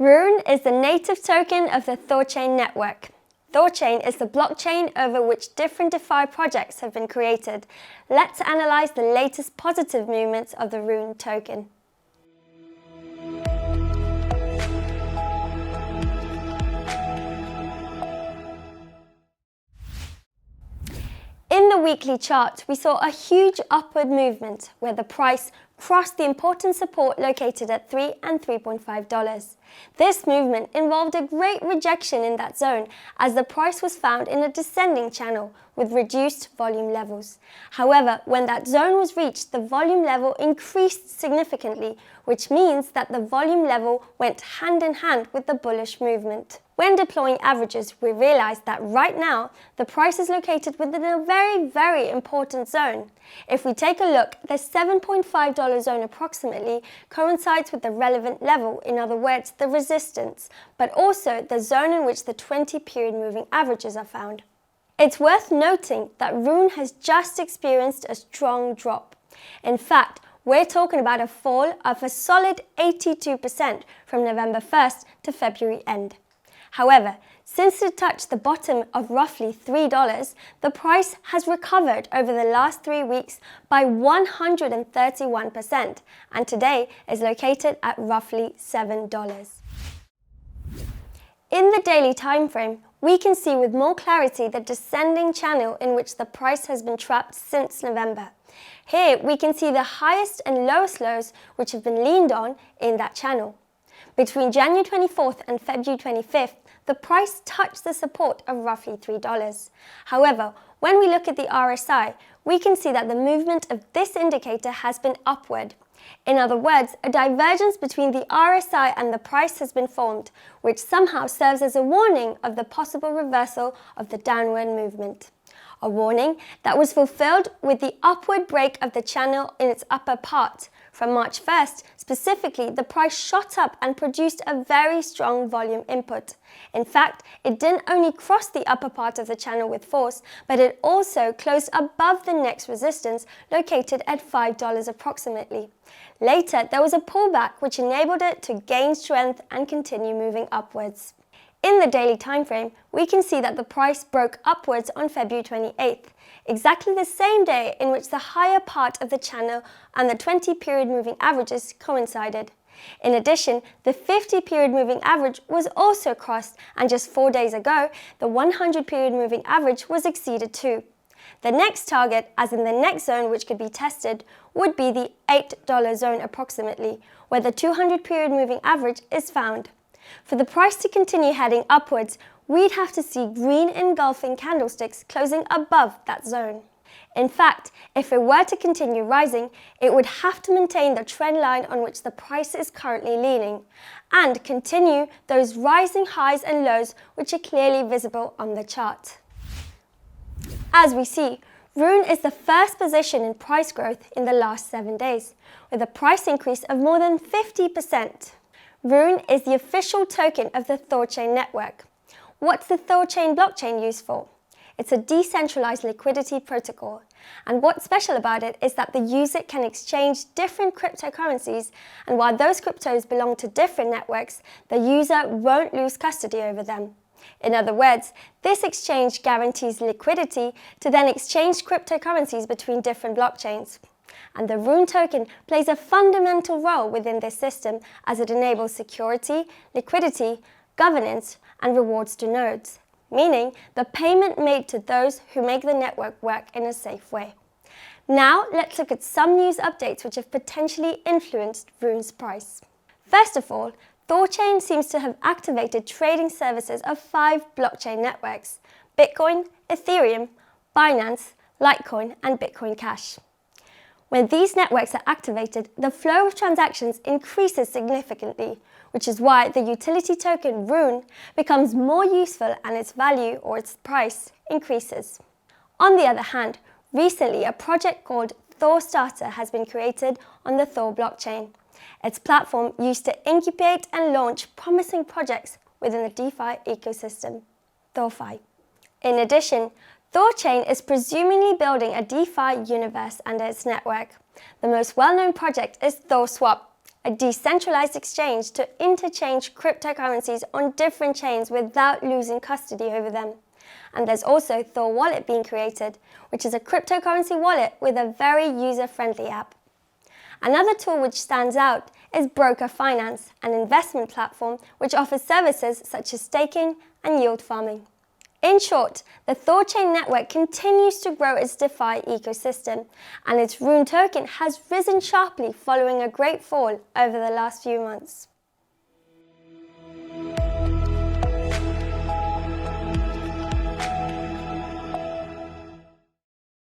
RUNE is the native token of the Thorchain network. Thorchain is the blockchain over which different DeFi projects have been created. Let's analyze the latest positive movements of the RUNE token. In the weekly chart, we saw a huge upward movement where the price crossed the important support located at $3 and $3.5. This movement involved a great rejection in that zone as the price was found in a descending channel with reduced volume levels. However, when that zone was reached, the volume level increased significantly, which means that the volume level went hand in hand with the bullish movement. When deploying averages, we realized that right now, the price is located within a very important zone. If we take a look, the $7.5 zone approximately coincides with the relevant level, in other words, the resistance, but also the zone in which the 20-period moving averages are found. It's worth noting that RUNE has just experienced a strong drop. In fact, we're talking about a fall of a solid 82% from November 1st to February end. However, since it touched the bottom of roughly $3, the price has recovered over the last 3 weeks by 131% and today is located at roughly $7. In the daily time frame, we can see with more clarity the descending channel in which the price has been trapped since November. Here we can see the highest and lowest lows which have been leaned on in that channel. Between January 24th and February 25th, the price touched the support of roughly $3. However, when we look at the RSI, we can see that the movement of this indicator has been upward. In other words, a divergence between the RSI and the price has been formed, which somehow serves as a warning of the possible reversal of the downward movement. A warning that was fulfilled with the upward break of the channel in its upper part. From March 1st, specifically, the price shot up and produced a very strong volume input. In fact, it didn't only cross the upper part of the channel with force, but it also closed above the next resistance located at $5 approximately. Later, there was a pullback which enabled it to gain strength and continue moving upwards. In the daily time frame, we can see that the price broke upwards on February 28th, exactly the same day in which the higher part of the channel and the 20-period moving averages coincided. In addition, the 50-period moving average was also crossed, and just 4 days ago, the 100-period moving average was exceeded too. The next target, as in the next zone which could be tested, would be the $8 zone approximately, where the 200-period moving average is found. For the price to continue heading upwards, we'd have to see green engulfing candlesticks closing above that zone. In fact, if it were to continue rising, it would have to maintain the trend line on which the price is currently leaning, and continue those rising highs and lows which are clearly visible on the chart. As we see, RUNE is the first position in price growth in the last 7 days, with a price increase of more than 50%. RUNE is the official token of the Thorchain network. What's the Thorchain blockchain used for? It's a decentralized liquidity protocol, and what's special about it is that the user can exchange different cryptocurrencies, and while those cryptos belong to different networks, the user won't lose custody over them. In other words, this exchange guarantees liquidity to then exchange cryptocurrencies between different blockchains. And the RUNE token plays a fundamental role within this system as it enables security, liquidity, governance, and rewards to nodes, meaning the payment made to those who make the network work in a safe way. Now, let's look at some news updates which have potentially influenced RUNE's price. First of all, Thorchain seems to have activated trading services of 5 blockchain networks: Bitcoin, Ethereum, Binance, Litecoin, and Bitcoin Cash. When these networks are activated, the flow of transactions increases significantly, which is why the utility token RUNE becomes more useful and its value or its price increases. On the other hand, recently a project called Thorchain has been created on the Thor blockchain. Its platform used to incubate and launch promising projects within the DeFi ecosystem, Thorfi. In addition, Thorchain is presumably building a DeFi universe under its network. The most well-known project is ThorSwap, a decentralized exchange to interchange cryptocurrencies on different chains without losing custody over them. And there's also Thor Wallet being created, which is a cryptocurrency wallet with a very user-friendly app. Another tool which stands out is Broker Finance, an investment platform which offers services such as staking and yield farming. In short, the Thorchain network continues to grow its DeFi ecosystem, and its RUNE token has risen sharply following a great fall over the last few months.